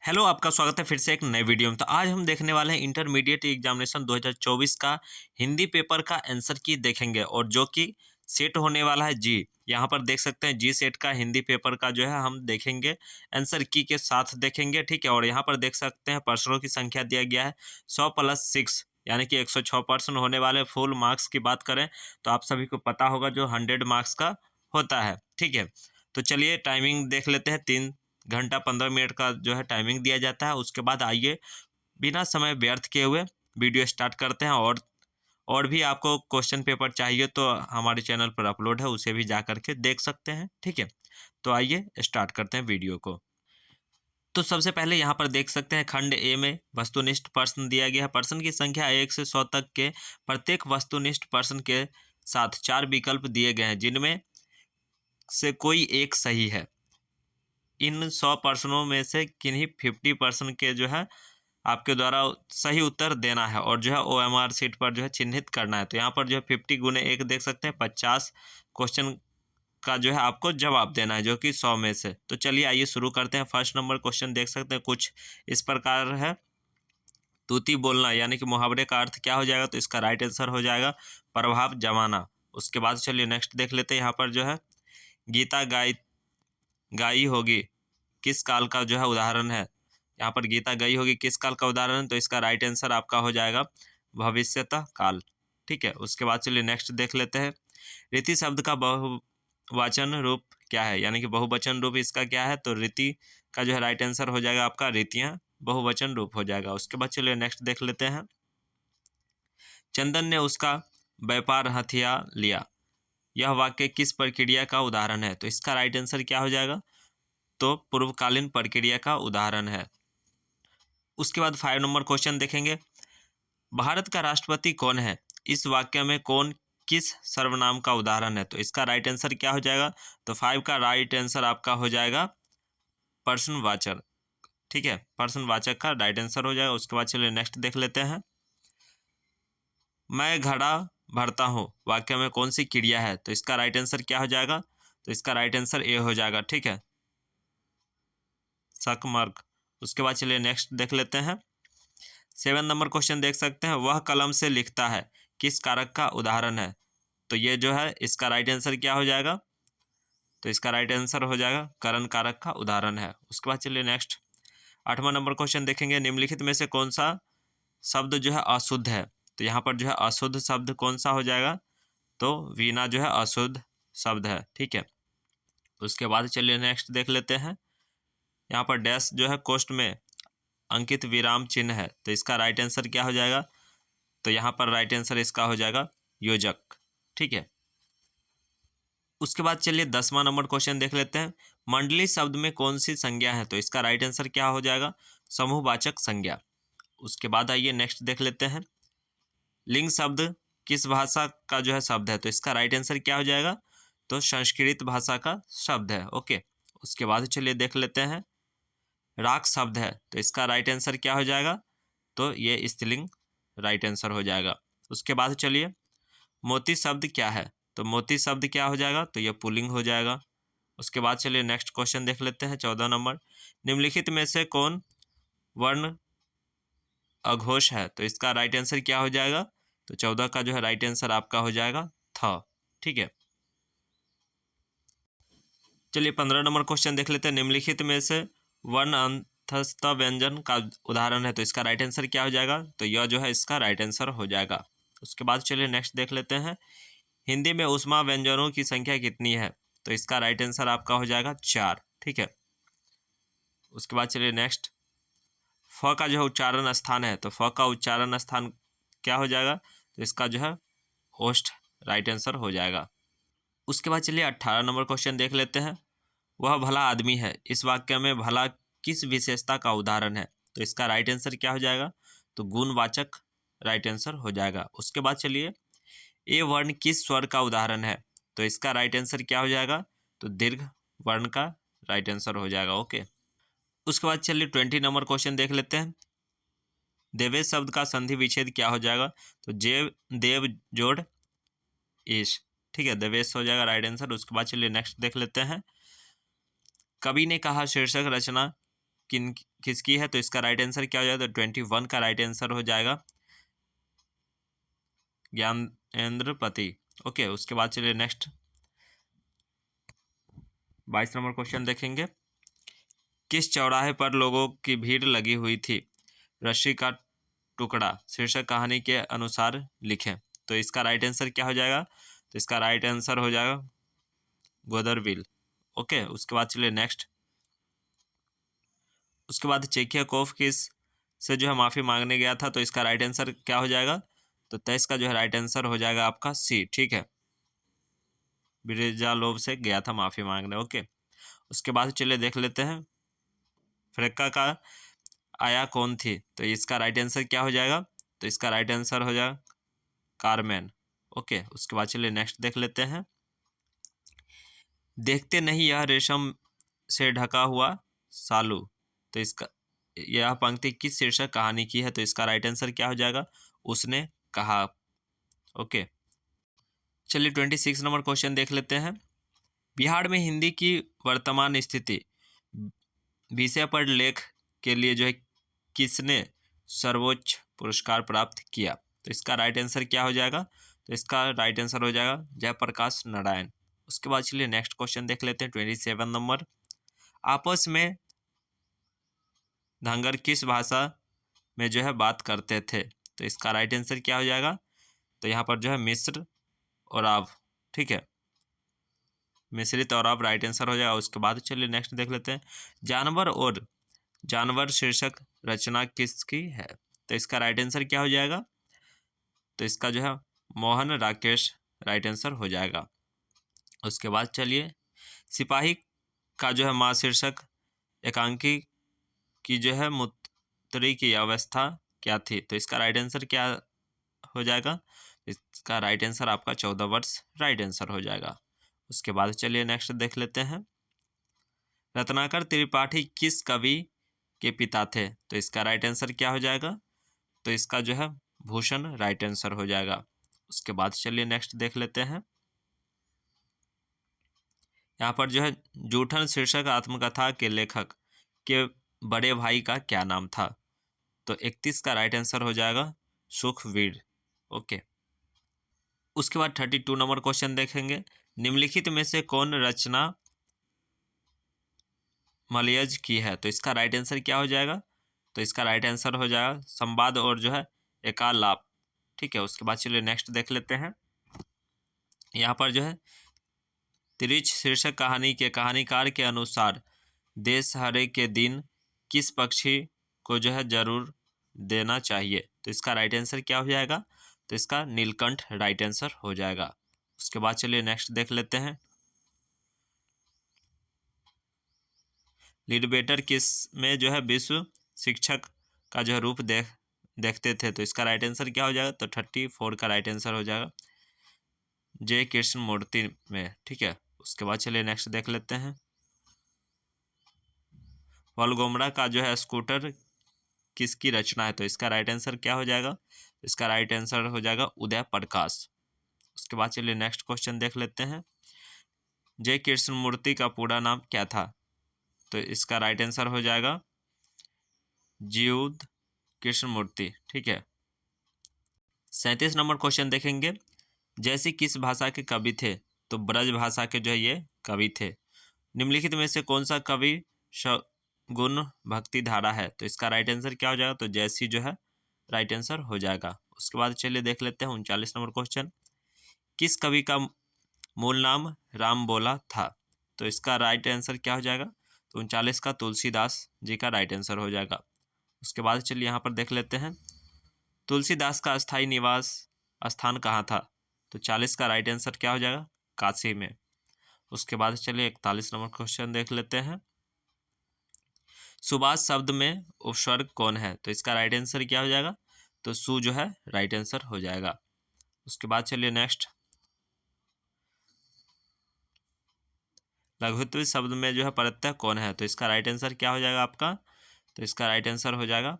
Hello, आपका स्वागत है फिर से एक नए वीडियो में। तो आज हम देखने वाले हैं इंटरमीडिएट एग्जामिनेशन 2024 का हिंदी पेपर का आंसर की देखेंगे और जो कि सेट होने वाला है जी। यहाँ पर देख सकते हैं जी सेट का हिंदी पेपर का जो है हम देखेंगे आंसर की के साथ देखेंगे, ठीक है। और यहाँ पर देख सकते हैं प्रश्नों की संख्या दिया गया है 100 + 6 यानी कि 106 प्रश्न होने वाले। फुल मार्क्स की बात करें तो आप सभी को पता होगा जो 100 मार्क्स का होता है, ठीक है। तो चलिए टाइमिंग देख लेते हैं। 3 घंटा 15 मिनट का जो है टाइमिंग दिया जाता है। उसके बाद आइए बिना समय व्यर्थ किए हुए वीडियो स्टार्ट करते हैं। और भी आपको क्वेश्चन पेपर चाहिए तो हमारे चैनल पर अपलोड है, उसे भी जा करके देख सकते हैं, ठीक है। तो आइए स्टार्ट करते हैं वीडियो को। तो सबसे पहले यहाँ पर देख सकते हैं खंड ए में वस्तुनिष्ठ प्रश्न दिया गया है। प्रश्न की संख्या 1 से 100 तक के प्रत्येक वस्तुनिष्ठ प्रश्न के साथ 4 विकल्प दिए गए हैं जिनमें से कोई एक सही है। इन 100 प्रश्नों में से किन्हीं 50% के जो है आपके द्वारा सही उत्तर देना है और जो है OMR सीट पर जो है चिन्हित करना है। तो यहाँ पर जो है 50 × 1 देख सकते हैं 50 क्वेश्चन का जो है आपको जवाब देना है, जो कि 100 में से। तो चलिए आइए शुरू करते हैं। फर्स्ट नंबर क्वेश्चन देख सकते हैं कुछ इस प्रकार है। तूती बोलना यानी कि मुहावरे का अर्थ क्या हो जाएगा? तो इसका राइट आंसर हो जाएगा प्रभाव जमाना। उसके बाद चलिए नेक्स्ट देख लेते हैं। यहाँ पर जो है गीता गाई होगी किस काल का जो है उदाहरण है। यहाँ पर गीता गई होगी किस काल का उदाहरण है, तो इसका राइट आंसर आपका हो जाएगा भविष्यतः काल, ठीक है। उसके बाद चलिए नेक्स्ट देख लेते हैं। रीति शब्द का बहुवचन रूप क्या है, यानी कि बहुवचन रूप इसका क्या है? तो रीति का जो है राइट आंसर हो जाएगा आपका रीतियाँ बहुवचन रूप हो जाएगा। उसके बाद चलिए नेक्स्ट देख लेते हैं। चंदन ने उसका व्यापार हथिया लिया, यह वाक्य किस प्रक्रिया का उदाहरण है? तो इसका राइट आंसर क्या हो जाएगा? तो पूर्वकालीन प्रक्रिया का उदाहरण है। उसके बाद 5 नंबर क्वेश्चन देखेंगे। भारत का राष्ट्रपति कौन है? इस वाक्य में कौन किस सर्वनाम का उदाहरण है? तो इसका राइट आंसर क्या हो जाएगा? तो 5 का राइट आंसर आपका हो जाएगा प्रश्नवाचक, ठीक है। प्रश्नवाचक का राइट आंसर हो जाएगा। उसके बाद चलिए नेक्स्ट देख लेते हैं। मैं घड़ा भरता हूँ वाक्य में कौन सी क्रिया है? तो इसका राइट आंसर क्या हो जाएगा? तो इसका राइट आंसर ए हो जाएगा, ठीक है, सकमर्क। उसके बाद चलिए नेक्स्ट देख लेते हैं। 7 नंबर क्वेश्चन देख सकते हैं। वह कलम से लिखता है किस कारक का उदाहरण है? तो ये जो है इसका राइट आंसर क्या हो जाएगा? तो इसका राइट आंसर हो जाएगा करण कारक का उदाहरण है। उसके बाद चलिए नेक्स्ट 8वां नंबर क्वेश्चन देखेंगे। निम्नलिखित में से कौन सा शब्द जो है अशुद्ध है? तो यहाँ पर जो है अशुद्ध शब्द कौन सा हो जाएगा? तो वीणा जो है अशुद्ध शब्द है, ठीक है। उसके बाद चलिए नेक्स्ट देख लेते हैं। यहाँ पर डैश जो है कोष्ठ में अंकित विराम चिन्ह है, तो इसका राइट आंसर क्या हो जाएगा? तो यहाँ पर राइट आंसर इसका हो जाएगा योजक, ठीक है। उसके बाद चलिए 10वां नंबर क्वेश्चन देख लेते हैं। मंडली शब्द में कौन सी संज्ञा है? तो इसका राइट आंसर क्या हो जाएगा? समूहवाचक संज्ञा। उसके बाद आइए नेक्स्ट देख लेते हैं। लिंग शब्द किस भाषा का जो है शब्द है? तो इसका राइट आंसर क्या हो जाएगा? तो संस्कृत भाषा का शब्द है, ओके। उसके बाद चलिए देख लेते हैं। राग शब्द है, तो इसका राइट आंसर क्या हो जाएगा? तो ये स्त्रीलिंग राइट आंसर हो जाएगा। उसके बाद चलिए मोती शब्द क्या है? तो मोती शब्द क्या हो जाएगा? तो ये पुल्लिंग हो जाएगा। उसके बाद चलिए नेक्स्ट क्वेश्चन देख लेते हैं 14 नंबर। निम्नलिखित में से कौन वर्ण अघोष है? तो इसका राइट आंसर क्या हो जाएगा? तो 14 का जो है राइट आंसर आपका हो जाएगा थ, ठीक है। चलिए 15 नंबर क्वेश्चन देख लेते हैं। निम्नलिखित में से वर्ण अंतस्थ व्यंजन का उदाहरण है, तो इसका राइट आंसर क्या हो जाएगा? तो यह जो है इसका राइट आंसर हो जाएगा। उसके बाद चलिए नेक्स्ट देख लेते हैं। हिंदी में ऊष्मा व्यंजनों की संख्या कितनी है? तो इसका राइट आंसर आपका हो जाएगा 4, ठीक है। उसके बाद चलिए नेक्स्ट फ का जो है उच्चारण स्थान है, तो फ का उच्चारण स्थान क्या हो जाएगा? तो इसका जो है ओष्ठ राइट आंसर हो जाएगा। उसके बाद चलिए 18 नंबर क्वेश्चन देख लेते हैं। वह भला आदमी है, इस वाक्य में भला किस विशेषता का उदाहरण है? तो इसका राइट आंसर क्या हो जाएगा? तो गुणवाचक राइट आंसर हो जाएगा। उसके बाद चलिए ए वर्ण किस स्वर का उदाहरण है? तो इसका राइट आंसर क्या हो जाएगा? तो दीर्घ वर्ण का राइट आंसर हो जाएगा, ओके। उसके बाद चलिए 20 नंबर क्वेश्चन देख लेते हैं। देवेश शब्द का संधि विच्छेद क्या हो जाएगा? तो जेव देव जोड़ ईश, ठीक है, देवेश हो जाएगा राइट आंसर। उसके बाद चलिए नेक्स्ट देख लेते हैं। कवि ने कहा शीर्षक रचना किसकी है, तो इसका राइट आंसर क्या हो जाएगा, तो 21 का राइट आंसर हो जाएगा ज्ञानेंद्र पति। ओके, उसके बाद चलिए नेक्स्ट 22 नंबर क्वेश्चन देखेंगे। किस चौराहे पर लोगों की भीड़ लगी हुई थी, रस्सी का टुकड़ा शीर्षक कहानी के अनुसार लिखें। तो इसका राइट आंसर क्या हो जाएगा, तो इसका राइट आंसर हो जाएगा गोदरविल। ओके, उसके बाद चलिए नेक्स्ट। उसके बाद चेकियाकोव किस से जो है माफ़ी मांगने गया था, तो इसका राइट आंसर क्या हो जाएगा, तो 23 का जो है राइट आंसर हो जाएगा आपका सी। ठीक है, ब्रिजालोव से गया था माफ़ी मांगने। ओके, उसके बाद चलिए देख लेते हैं फ्रेक्का का आया कौन थी, तो इसका राइट आंसर क्या हो जाएगा, तो इसका राइट आंसर हो जाएगा कारमेन। ओके, उसके बाद चलिए नेक्स्ट देख लेते हैं। देखते नहीं यह रेशम से ढका हुआ सालू, तो इसका यह पंक्ति किस शीर्षक कहानी की है, तो इसका राइट आंसर क्या हो जाएगा, उसने कहा। ओके, चलिए 26 नंबर क्वेश्चन देख लेते हैं। बिहार में हिंदी की वर्तमान स्थिति विषय पर लेख के लिए जो है किसने सर्वोच्च पुरस्कार प्राप्त किया, तो इसका राइट आंसर क्या हो जाएगा, तो इसका राइट आंसर हो जाएगा जयप्रकाश नारायण। उसके बाद चलिए नेक्स्ट क्वेश्चन देख लेते हैं 27 नंबर। आपस में धंगर किस भाषा में जो है बात करते थे, तो इसका राइट आंसर क्या हो जाएगा, तो यहाँ पर जो है मिस्र और आव। ठीक है, मिश्रित और आव राइट आंसर हो जाएगा। उसके बाद चलिए नेक्स्ट देख लेते हैं। जानवर और जानवर शीर्षक रचना किसकी है, तो इसका राइट आंसर क्या हो जाएगा, तो इसका जो है मोहन राकेश राइट आंसर हो जाएगा। उसके बाद चलिए सिपाही का जो है माँ शीर्षक एकांकी की जो है मुद्री की अवस्था क्या थी, तो इसका राइट आंसर क्या हो जाएगा, इसका राइट आंसर आपका 14 वर्ष राइट आंसर हो जाएगा। उसके बाद चलिए नेक्स्ट देख लेते हैं। रत्नाकर त्रिपाठी किस कवि के पिता थे, तो इसका राइट आंसर क्या हो जाएगा, तो इसका जो है भूषण राइट आंसर हो जाएगा। उसके बाद चलिए नेक्स्ट देख लेते हैं। यहाँ पर जो है जूठन शीर्षक आत्मकथा के लेखक के बड़े भाई का क्या नाम था, तो 31 का राइट आंसर हो जाएगा सुखवीर। ओके, उसके बाद 32 नंबर क्वेश्चन देखेंगे। निम्नलिखित में से कौन रचना मलयज की है, तो इसका राइट आंसर क्या हो जाएगा, तो इसका राइट आंसर हो जाएगा संवाद और जो है एकालाप। ठीक है, उसके बाद चलिए नेक्स्ट देख लेते हैं। यहाँ पर जो है तिरिच शीर्षक कहानी के कहानीकार के अनुसार देशहरे के दिन किस पक्षी को जो है जरूर देना चाहिए, तो इसका राइट आंसर क्या हो जाएगा, तो इसका नीलकंठ राइट आंसर हो जाएगा। उसके बाद चलिए नेक्स्ट देख लेते हैं। लीडबेटर किस में जो है विश्व शिक्षक का जो है रूप देखते थे, तो इसका राइट आंसर क्या हो जाएगा, तो 34 का राइट आंसर हो जाएगा जे कृष्ण मूर्ति में। ठीक है, उसके बाद चलिए नेक्स्ट देख लेते हैं। वलगोमड़ा का जो है स्कूटर किसकी रचना है, तो इसका राइट आंसर क्या हो जाएगा, इसका राइट आंसर हो जाएगा उदय प्रकाश। उसके बाद चलिए नेक्स्ट क्वेश्चन देख लेते हैं। जय कृष्ण मूर्ति का पूरा नाम क्या था, तो इसका राइट आंसर हो जाएगा जीउद कृष्ण मूर्ति। ठीक है, 37 नंबर क्वेश्चन देखेंगे। जैसे किस भाषा के कवि थे, तो ब्रज भाषा के जो है ये कवि थे। निम्नलिखित में से कौन सा कवि गुण भक्ति धारा है, तो इसका राइट आंसर क्या हो जाएगा, तो जैसी जो है राइट आंसर हो जाएगा। उसके बाद चलिए देख लेते हैं 39 नंबर क्वेश्चन। किस कवि का मूल नाम राम बोला था, तो इसका राइट आंसर क्या हो जाएगा, तो 39 का तुलसीदास जी का राइट आंसर हो जाएगा। उसके बाद चलिए यहाँ पर देख लेते हैं तुलसीदास का अस्थायी निवास स्थान कहाँ था, तो 40 का राइट आंसर क्या हो जाएगा, काशी में। उसके बाद चलिए 41 नंबर क्वेश्चन देख लेते हैं। सुभाष शब्द में उपसर्ग कौन है, तो इसका राइट आंसर क्या हो जाएगा, तो सु जो है राइट आंसर हो जाएगा। उसके बाद चलिए नेक्स्ट। लघुत्व शब्द में जो है प्रत्यय कौन है, तो इसका राइट आंसर क्या हो जाएगा आपका, तो इसका राइट आंसर हो जाएगा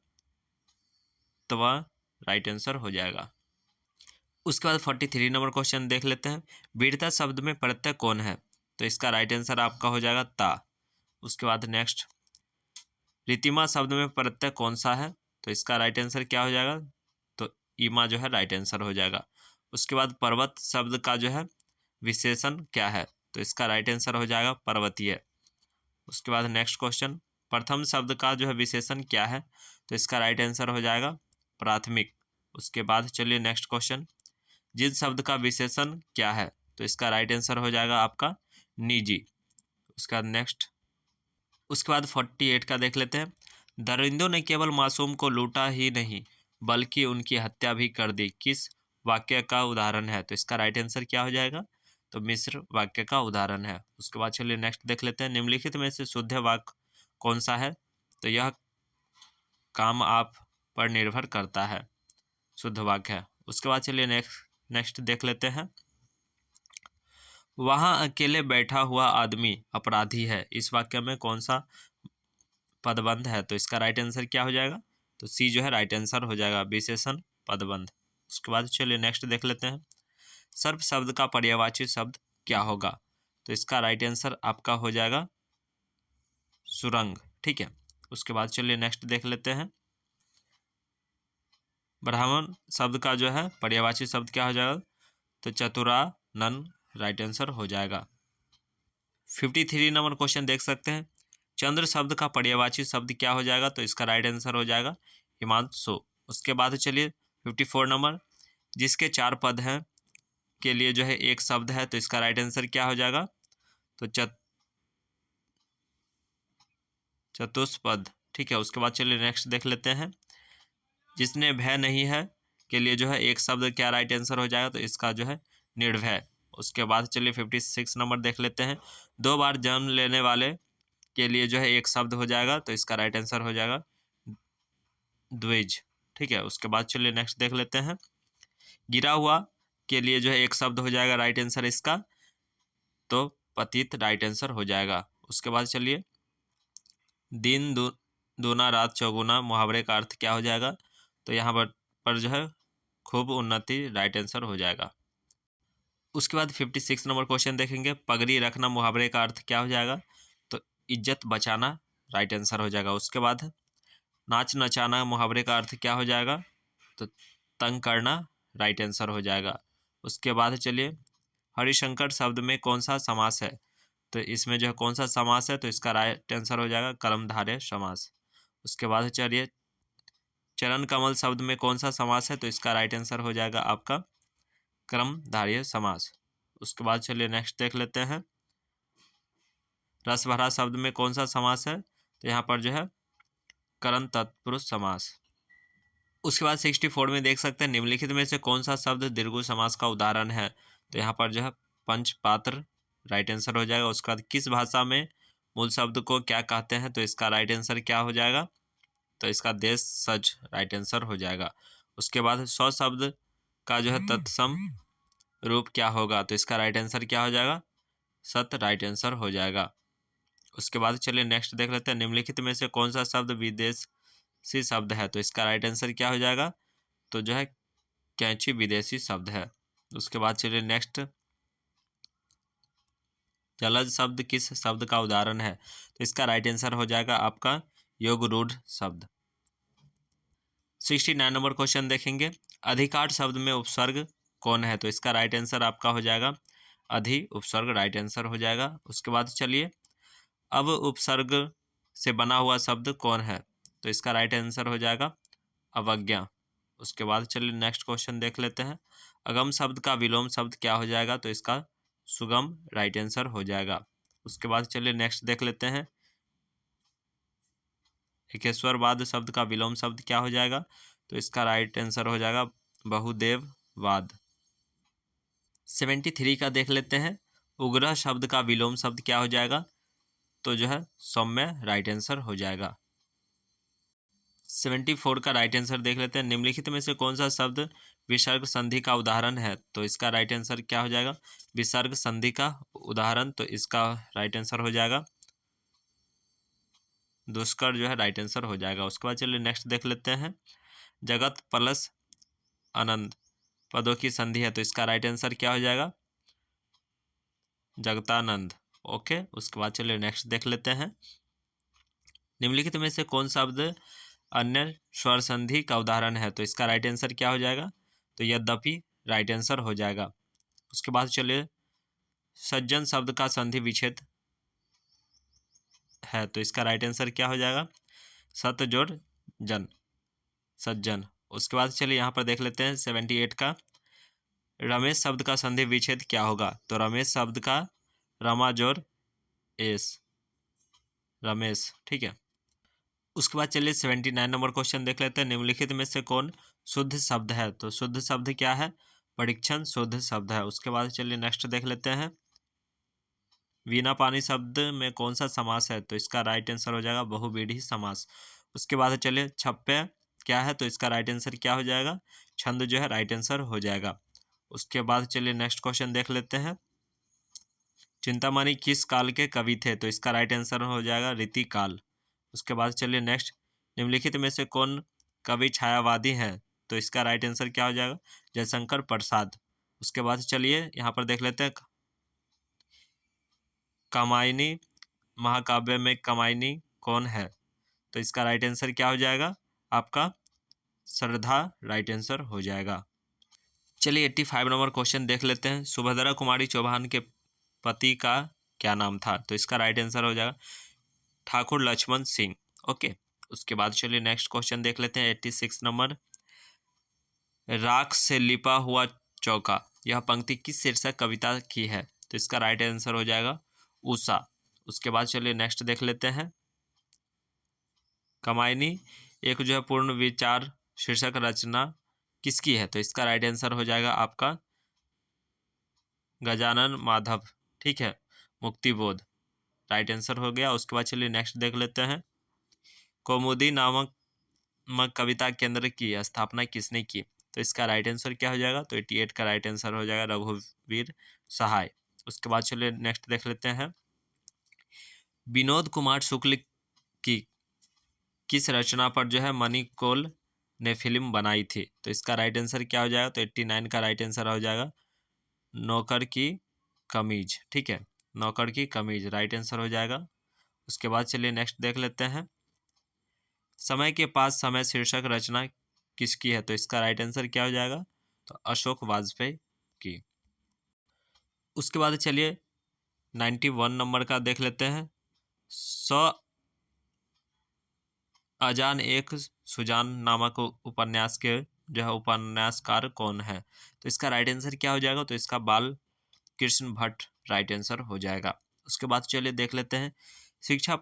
त्व राइट आंसर हो जाएगा। उसके बाद 43 नंबर क्वेश्चन देख लेते हैं। वीरता शब्द में प्रत्यय कौन है, तो इसका राइट आंसर आपका हो जाएगा ता। उसके बाद नेक्स्ट रीतिमा शब्द में प्रत्यय कौन सा है? तो इसका राइट आंसर क्या हो जाएगा? तो ईमा जो है राइट आंसर हो जाएगा। उसके बाद पर्वत शब्द का जो है विशेषण क्या है? तो इसका राइट आंसर हो जाएगा पर्वतीय। उसके बाद नेक्स्ट क्वेश्चन, प्रथम शब्द का जो है विशेषण क्या है? तो इसका राइट आंसर हो जाएगा प्राथमिक। उसके बाद चलिए नेक्स्ट क्वेश्चन, जिस शब्द का विशेषण क्या है? तो इसका राइट आंसर हो जाएगा आपका निजी। उसके बाद नेक्स्ट, उसके बाद 48 का देख लेते हैं। दरिंदों ने केवल मासूम को लूटा ही नहीं बल्कि उनकी हत्या भी कर दी, किस वाक्य का उदाहरण है? तो इसका राइट आंसर क्या हो जाएगा? तो मिस्र वाक्य का उदाहरण है। उसके बाद चलिए नेक्स्ट देख लेते हैं, निम्नलिखित में से शुद्ध वाक्य कौन सा है? तो यह काम आप पर निर्भर करता है, शुद्ध वाक्य है। उसके बाद चलिए नेक्स्ट देख लेते हैं, वहां अकेले बैठा हुआ आदमी अपराधी है, इस वाक्य में कौन सा पदबंध है? तो इसका राइट आंसर क्या हो जाएगा? तो सी जो है राइट आंसर हो जाएगा, विशेषण पदबंध। उसके बाद चलिए नेक्स्ट देख लेते हैं, सर्प शब्द का पर्यायवाची शब्द क्या होगा? तो इसका राइट आंसर आपका हो जाएगा सुरंग। ठीक है। उसके बाद चलिए नेक्स्ट देख लेते हैं, ब्राह्मण शब्द का जो है पर्यायवाची शब्द क्या हो जाएगा? तो चतुरानन राइट आंसर हो जाएगा। 53 नंबर क्वेश्चन देख सकते हैं, चंद्र शब्द का पर्यायवाची शब्द क्या हो जाएगा? तो इसका राइट आंसर हो जाएगा हिमांशु। उसके बाद चलिए 54 नंबर, जिसके 4 पद हैं के लिए जो है एक शब्द है, तो इसका राइट आंसर क्या हो जाएगा? तो चतुष्पद। ठीक है। उसके बाद चलिए नेक्स्ट देख लेते हैं, जिसने भय नहीं है के लिए जो है एक शब्द क्या राइट आंसर हो जाएगा? तो इसका जो है निर्भय। उसके बाद चलिए 56 नंबर देख लेते हैं, 2 बार जन्म लेने वाले के लिए जो है एक शब्द हो जाएगा, तो इसका राइट आंसर हो जाएगा द्विज। ठीक है। उसके बाद चलिए नेक्स्ट देख लेते हैं, गिरा हुआ के लिए जो है एक शब्द हो जाएगा राइट आंसर इसका, तो पतित राइट आंसर हो जाएगा। उसके बाद चलिए दिन दूना रात चौगुना मुहावरे का अर्थ क्या हो जाएगा? तो यहाँ पर जो है खूब उन्नति राइट आंसर हो जाएगा। उसके बाद 56 नंबर क्वेश्चन देखेंगे, पगड़ी रखना मुहावरे का अर्थ क्या हो जाएगा? तो इज्जत बचाना राइट आंसर हो जाएगा। उसके बाद नाच नचाना मुहावरे का अर्थ क्या हो जाएगा? तो तंग करना राइट आंसर हो जाएगा। उसके बाद चलिए, हरिशंकर शब्द में कौन सा समास है? तो इसमें जो है कौन सा समास है? तो इसका राइट आंसर हो जाएगा कर्मधारय समास। उसके बाद चलिए, चरण कमल शब्द में कौन सा समास है? तो इसका राइट आंसर हो जाएगा आपका कर्मधारय समास। उसके बाद चलिए नेक्स्ट देख लेते हैं, रस भरा शब्द में कौन सा समास है? तो यहाँ पर जो है करण तत्पुरुष समास। उसके बाद 64 में देख सकते हैं, निम्नलिखित में से कौन सा शब्द दीर्घ समास का उदाहरण है? तो यहाँ पर जो है पंचपात्र राइट आंसर हो जाएगा। उसके बाद किस भाषा में मूल शब्द को क्या कहते हैं? तो इसका राइट आंसर क्या हो जाएगा? तो इसका देश सज राइट आंसर हो जाएगा। उसके बाद 100 शब्द का जो है तत्सम रूप क्या होगा? तो इसका राइट आंसर क्या हो जाएगा? सत राइट आंसर हो जाएगा। उसके बाद चलिए नेक्स्ट देख लेते हैं, निम्नलिखित में से कौन सा शब्द विदेशी शब्द है? तो इसका राइट आंसर क्या हो जाएगा? तो जो है कैंची विदेशी शब्द है। उसके बाद चलिए नेक्स्ट, जलज शब्द किस शब्द का उदाहरण है? तो इसका राइट आंसर हो जाएगा आपका योग रूढ़ शब्द। 69 नंबर क्वेश्चन देखेंगे, अधिकार शब्द में उपसर्ग कौन है? तो इसका राइट आंसर आपका हो जाएगा अधि उपसर्ग राइट आंसर हो जाएगा। उसके बाद चलिए, अब उपसर्ग से बना हुआ शब्द कौन है? तो इसका राइट आंसर हो जाएगा अवज्ञा। उसके बाद चलिए नेक्स्ट क्वेश्चन देख लेते हैं, अगम शब्द का विलोम शब्द क्या हो जाएगा? तो इसका सुगम राइट आंसर हो जाएगा। उसके बाद चलिए नेक्स्ट देख लेते हैं, एकेश्वरवाद शब्द का विलोम शब्द क्या हो जाएगा? तो इसका राइट आंसर हो जाएगा बहुदेववाद। 73 का देख लेते हैं, उग्रह शब्द का विलोम शब्द क्या हो जाएगा? तो जो है सौम्य राइट आंसर हो जाएगा। 74 का राइट आंसर देख लेते हैं, निम्नलिखित में से कौन सा शब्द विसर्ग संधि का उदाहरण है? तो इसका राइट आंसर क्या हो जाएगा? विसर्ग संधि का उदाहरण, तो इसका राइट आंसर हो जाएगा दुष्कर जो है राइट आंसर हो जाएगा। उसके बाद चलिए नेक्स्ट देख लेते हैं, जगत प्लस आनंद पदों की संधि है, तो इसका राइट आंसर क्या हो जाएगा? जगतानंद। ओके। उसके बाद चलिए नेक्स्ट देख लेते हैं, निम्नलिखित में से कौन शब्द अन्य स्वर संधि का उदाहरण है? तो इसका राइट आंसर क्या हो जाएगा? तो यद्यपि राइट आंसर हो जाएगा। उसके बाद चलिए सज्जन शब्द का संधि विच्छेद है, तो इसका राइट आंसर क्या हो जाएगा? सत जोड़ जन, सज्जन। उसके बाद चलिए यहाँ पर देख लेते हैं 78 का, रमेश शब्द का संधि विच्छेद क्या होगा? तो रमेश शब्द का रमा जोड़ एस, रमेश, ठीक है। उसके बाद चलिए 79 नंबर क्वेश्चन देख लेते हैं, निम्नलिखित में से कौन शुद्ध शब्द है? तो शुद्ध शब्द क्या है? परीक्षण शुद्ध शब्द है। उसके बाद चलिए नेक्स्ट देख लेते हैं, वीणा पानी शब्द में कौन सा समास है? तो इसका राइट आंसर हो जाएगा बहुव्रीहि समास। उसके बाद चलिए छप्पे क्या है? तो इसका राइट आंसर क्या हो जाएगा? छंद जो है राइट आंसर हो जाएगा। उसके बाद चलिए नेक्स्ट क्वेश्चन देख लेते हैं, चिंतामणि किस काल के कवि थे? तो इसका राइट आंसर हो जाएगा रीति काल। उसके बाद चलिए नेक्स्ट, निम्नलिखित में से कौन कवि छायावादी हैं? तो इसका राइट आंसर क्या हो जाएगा? जयशंकर प्रसाद। उसके बाद चलिए यहाँ पर देख लेते हैं, कामायनी महाकाव्य में कामायनी कौन है? तो इसका राइट आंसर क्या हो जाएगा? आपका श्रद्धा राइट आंसर हो जाएगा। चलिए 85 नंबर क्वेश्चन देख लेते हैं, सुभद्रा कुमारी चौहान के पति का क्या नाम था? तो इसका राइट आंसर हो जाएगा ठाकुर लक्ष्मण सिंह। ओके। उसके बाद चलिए नेक्स्ट क्वेश्चन देख लेते हैं 86 नंबर, राख से लिपा हुआ चौका, यह पंक्ति किस शीर्षक कविता की है? तो इसका राइट आंसर हो जाएगा उषा। उसके बाद चलिए नेक्स्ट देख लेते हैं, कामायनी एक जो है पूर्ण विचार शीर्षक रचना किसकी है? तो इसका राइट आंसर हो जाएगा आपका गजानन माधव, ठीक है, मुक्तिबोध, राइट आंसर हो गया। उसके बाद चलिए नेक्स्ट देख लेते हैं, कौमुदी नामक कविता केंद्र की स्थापना किसने की? तो इसका राइट आंसर क्या हो जाएगा? तो 88 का राइट आंसर हो जाएगा रघुवीर सहाय। उसके बाद चलिए नेक्स्ट देख लेते हैं, विनोद कुमार शुक्ल की किस रचना पर जो है मणिकौल ने फिल्म बनाई थी? तो इसका राइट आंसर क्या हो जाएगा? तो 89 का राइट आंसर हो जाएगा नौकर की कमीज, ठीक है, नौकर की कमीज राइट आंसर हो जाएगा। उसके बाद चलिए नेक्स्ट देख लेते हैं, समय के पास समय शीर्षक रचना किसकी है? तो इसका राइट आंसर क्या हो जाएगा? तो अशोक वाजपेयी की। उसके बाद चलिए 91 नंबर का देख लेते हैं, सौ अजान एक सुजान नामक उपन्यास के जो है उपन्यासकार कौन है? तो इसका राइट आंसर क्या हो जाएगा? तो इसका बाल कृष्ण भट्ट राइट आंसर हो जाएगा। उसके बाद चलिए देख लेते हैं, शिक्षा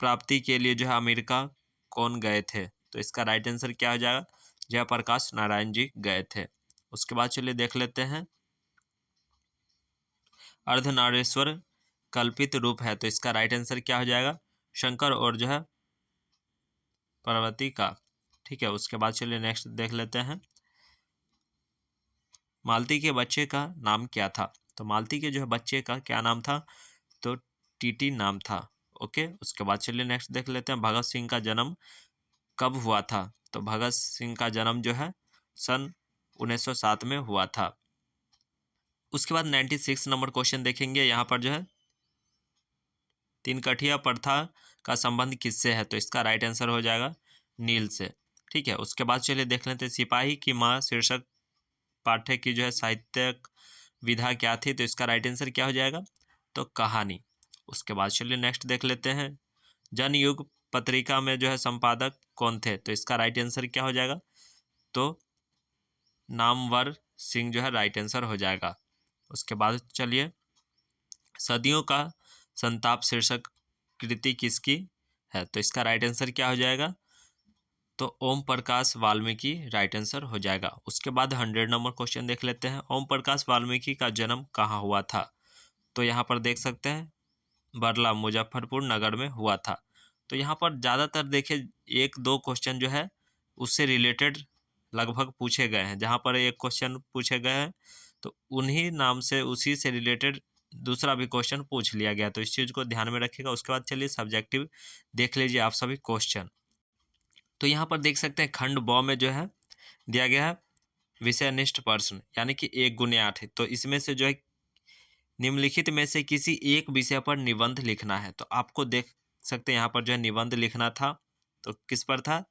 प्राप्ति के लिए जो है अमेरिका कौन गए थे? तो इसका राइट आंसर क्या हो जाएगा? जयप्रकाश नारायण जी गए थे। उसके बाद चलिए देख लेते हैं, अर्धनारेश्वर कल्पित रूप है, तो इसका राइट आंसर क्या हो जाएगा? शंकर और जो है पार्वती का, ठीक है। उसके बाद चलिए नेक्स्ट देख लेते हैं, मालती के बच्चे का नाम क्या था? तो मालती के जो है बच्चे का क्या नाम था? तो टीटी नाम था। ओके। उसके बाद चलिए नेक्स्ट देख लेते हैं, भगत सिंह का जन्म कब हुआ था? तो भगत सिंह का जन्म जो है सन 1907 में हुआ था। उसके बाद 96 नंबर क्वेश्चन देखेंगे, यहाँ पर जो है तीनकठिया प्रथा का संबंध किससे है? तो इसका राइट आंसर हो जाएगा नील से, ठीक है। उसके बाद चलिए देख लेते हैं, सिपाही की माँ शीर्षक पाठ्य की जो है साहित्यक विधा क्या थी? तो इसका राइट आंसर क्या हो जाएगा? तो कहानी। उसके बाद चलिए नेक्स्ट देख लेते हैं, जनयुग पत्रिका में जो है संपादक कौन थे? तो इसका राइट आंसर क्या हो जाएगा? तो नामवर सिंह जो है राइट आंसर हो जाएगा। उसके बाद चलिए, सदियों का संताप शीर्षक कृति किसकी है? तो इसका राइट आंसर क्या हो जाएगा? तो ओम प्रकाश वाल्मीकि राइट आंसर हो जाएगा। उसके बाद 100 नंबर क्वेश्चन देख लेते हैं, ओम प्रकाश वाल्मीकि का जन्म कहाँ हुआ था? तो यहाँ पर देख सकते हैं बरला मुजफ्फरपुर नगर में हुआ था। तो यहाँ पर ज़्यादातर देखिए एक दो क्वेश्चन जो है उससे रिलेटेड लगभग पूछे गए हैं, जहाँ पर एक क्वेश्चन पूछे गए हैं तो उन्हीं नाम से उसी से रिलेटेड दूसरा भी क्वेश्चन पूछ लिया गया, तो इस चीज़ को ध्यान में रखिएगा। उसके बाद चलिए सब्जेक्टिव देख लीजिए आप सभी क्वेश्चन। तो यहाँ पर देख सकते हैं खंड ब में जो है दिया गया है विषयनिष्ठ प्रश्न, यानी कि 1 × 8 है। तो इसमें से जो है निम्नलिखित में से किसी एक विषय पर निबंध लिखना है। तो आपको सकते हैं यहाँ पर जो है निबंध लिखना था, तो किस पर था?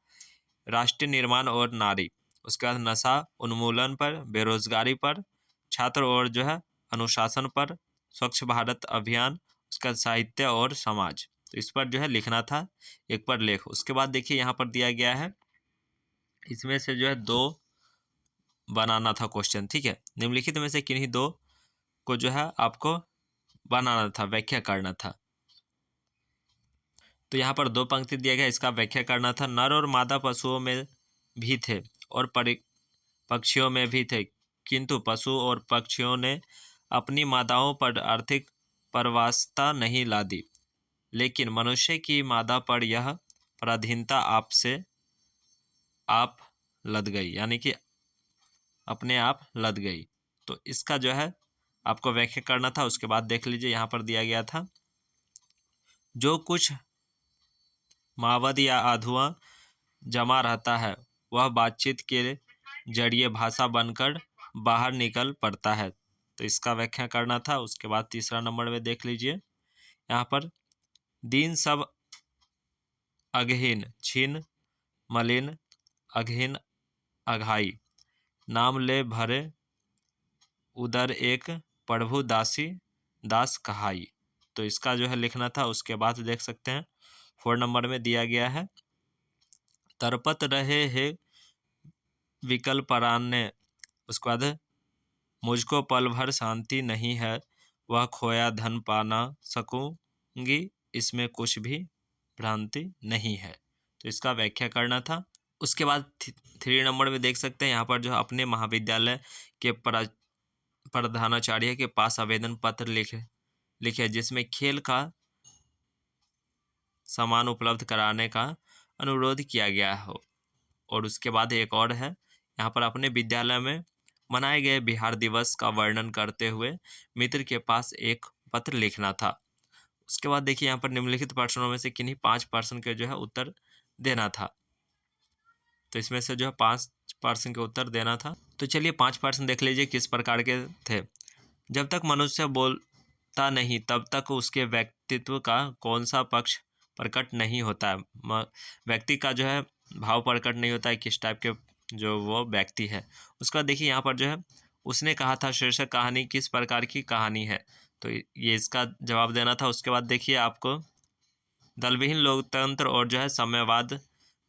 राष्ट्रीय निर्माण और नारी। उसके बाद नशा उन्मूलन पर, बेरोजगारी पर, छात्र और जो है अनुशासन पर, स्वच्छ भारत अभियान, उसका बाद साहित्य और समाज। तो इस पर जो है लिखना था एक पर लेख। उसके बाद देखिए यहाँ पर दिया गया है, इसमें से जो है 2 बनाना था क्वेश्चन, ठीक है। निम्नलिखित में से किन्हीं 2 को जो है आपको बनाना था, व्याख्या करना था। तो यहाँ पर 2 पंक्ति दिया गया, इसका व्याख्या करना था। नर और मादा पशुओं में भी थे और पक्षियों में भी थे, किंतु पशु और पक्षियों ने अपनी मादाओं पर आर्थिक परवास्ता नहीं लादी, लेकिन मनुष्य की मादा पर यह पराधीनता आपसे आप लद गई, यानी कि अपने आप लद गई। तो इसका जो है आपको व्याख्या करना था। उसके बाद देख लीजिए यहाँ पर दिया गया था, जो कुछ मावद या अधुआ जमा रहता है वह बातचीत के जरिए भाषा बनकर बाहर निकल पड़ता है। तो इसका व्याख्या करना था। उसके बाद तीसरा नंबर में देख लीजिए यहाँ पर, दीन सब अगहीन छीन मलिन अघहीन अघाई, नाम ले भरे उदर एक प्रभु दासी दास कहाई। तो इसका जो है लिखना था। उसके बाद देख सकते हैं 4 नंबर में दिया गया है, तरपत रहे है विकल पराने। उसके बाद, मुझको पल भर शांति नहीं है, वह खोया धन पा ना सकूंगी, इसमें कुछ भी भ्रांति नहीं है। तो इसका व्याख्या करना था। उसके बाद 3 नंबर में देख सकते हैं यहाँ पर जो अपने महाविद्यालय के प्रधानाचार्य के पास आवेदन पत्र लिखे जिसमें खेल का सामान उपलब्ध कराने का अनुरोध किया गया हो। और उसके बाद एक और है, यहाँ पर अपने विद्यालय में मनाए गए बिहार दिवस का वर्णन करते हुए मित्र के पास एक पत्र लिखना था। उसके बाद देखिए यहाँ पर निम्नलिखित प्रश्नों में से किन्हीं 5 प्रश्न के जो है उत्तर देना था। तो इसमें से जो है 5 प्रश्न के उत्तर देना था। तो चलिए 5 प्रश्न देख लीजिए किस प्रकार के थे। जब तक मनुष्य बोलता नहीं तब तक उसके व्यक्तित्व का कौन सा पक्ष प्रकट नहीं होता है। व्यक्ति का जो है भाव प्रकट नहीं होता है, किस टाइप के जो वो व्यक्ति है। उसके बाद देखिए यहाँ पर जो है उसने कहा था शीर्षक कहानी किस प्रकार की कहानी है, तो ये इसका जवाब देना था। उसके बाद देखिए आपको दलविहीन लोकतंत्र और जो है साम्यवाद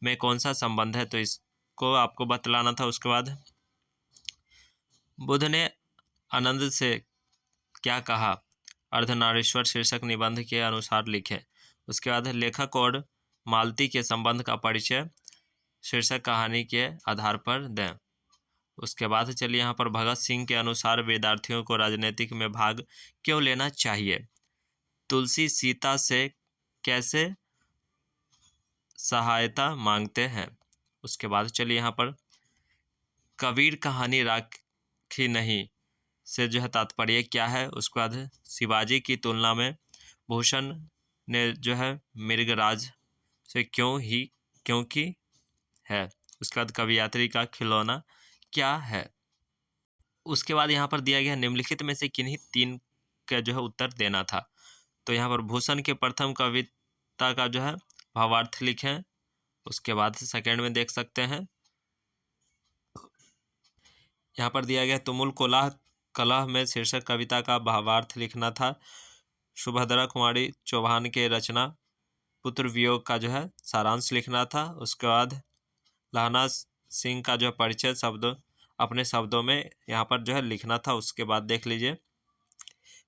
में कौन सा संबंध है, तो इसको आपको बतलाना था। उसके बाद बुद्ध ने आनंद से क्या कहा, अर्धनारीश्वर शीर्षक निबंध के अनुसार लिखें। उसके बाद लेखक और मालती के संबंध का परिचय शीर्षक कहानी के आधार पर दें। उसके बाद चलिए यहाँ पर भगत सिंह के अनुसार विद्यार्थियों को राजनीतिक में भाग क्यों लेना चाहिए, तुलसी सीता से कैसे सहायता मांगते हैं। उसके बाद चलिए यहाँ पर कबीर कहानी राखी नहीं से जो है तात्पर्य क्या है। उसके बाद शिवाजी की तुलना में भूषण ने जो है मृगराज से क्योंकि है। उसके बाद कवियात्री का खिलौना क्या है। उसके बाद यहाँ पर दिया गया निम्नलिखित में से किन्हीं 3 का जो है उत्तर देना था। तो यहाँ पर भूषण के प्रथम कविता का जो है भावार्थ लिखें। उसके बाद सेकंड में देख सकते हैं यहाँ पर दिया गया तुमुल कोलाह कलह में शीर्षक कविता का भावार्थ लिखना था। सुभद्रा कुमारी चौहान के रचना पुत्र वियोग का जो है सारांश लिखना था। उसके बाद लहना सिंह का जो है परिचय अपने शब्दों में यहाँ पर जो है लिखना था। उसके बाद देख लीजिए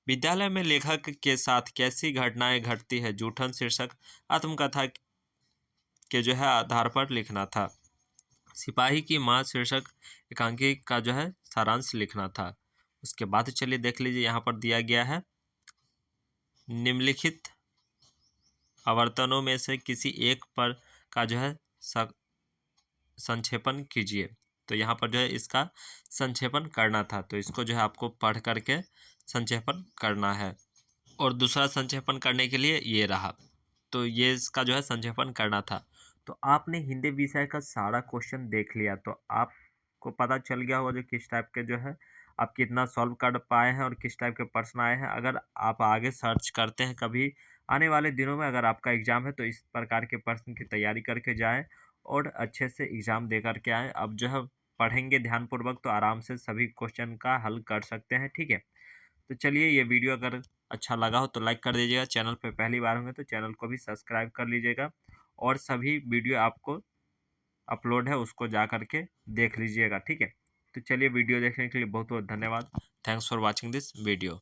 विद्यालय में लेखक के साथ कैसी घटनाएं घटती है, जूठन शीर्षक आत्मकथा के जो है आधार पर लिखना था। सिपाही की माँ शीर्षक एकांकी का जो है सारांश लिखना था। उसके बाद चलिए देख लीजिए यहाँ पर दिया गया है निम्नलिखित आवर्तनों में से किसी एक पर का जो है संक्षेपण कीजिए। तो यहाँ पर जो है इसका संक्षेपण करना था, तो इसको जो है आपको पढ़ करके संक्षेपण करना है। और दूसरा संक्षेपण करने के लिए ये रहा, तो ये इसका जो है संक्षेपण करना था। तो आपने हिंदी विषय का सारा क्वेश्चन देख लिया, तो आपको पता चल गया होगा जो किस टाइप के जो है आप कितना सॉल्व कर पाए हैं और किस टाइप के प्रश्न आए हैं। अगर आप आगे सर्च करते हैं कभी आने वाले दिनों में अगर आपका एग्ज़ाम है तो इस प्रकार के प्रश्न की तैयारी करके जाएँ और अच्छे से एग्ज़ाम दे कर के आएँ। अब जो है पढ़ेंगे ध्यानपूर्वक तो आराम से सभी क्वेश्चन का हल कर सकते हैं, ठीक है? तो चलिए ये वीडियो अगर अच्छा लगा हो तो लाइक कर दीजिएगा, चैनल पे पहली बार होंगे तो चैनल को भी सब्सक्राइब कर लीजिएगा और सभी वीडियो आपको अपलोड है उसको जा कर के देख लीजिएगा, ठीक है? तो चलिए वीडियो देखने के लिए बहुत-बहुत धन्यवाद। Thanks for watching this video.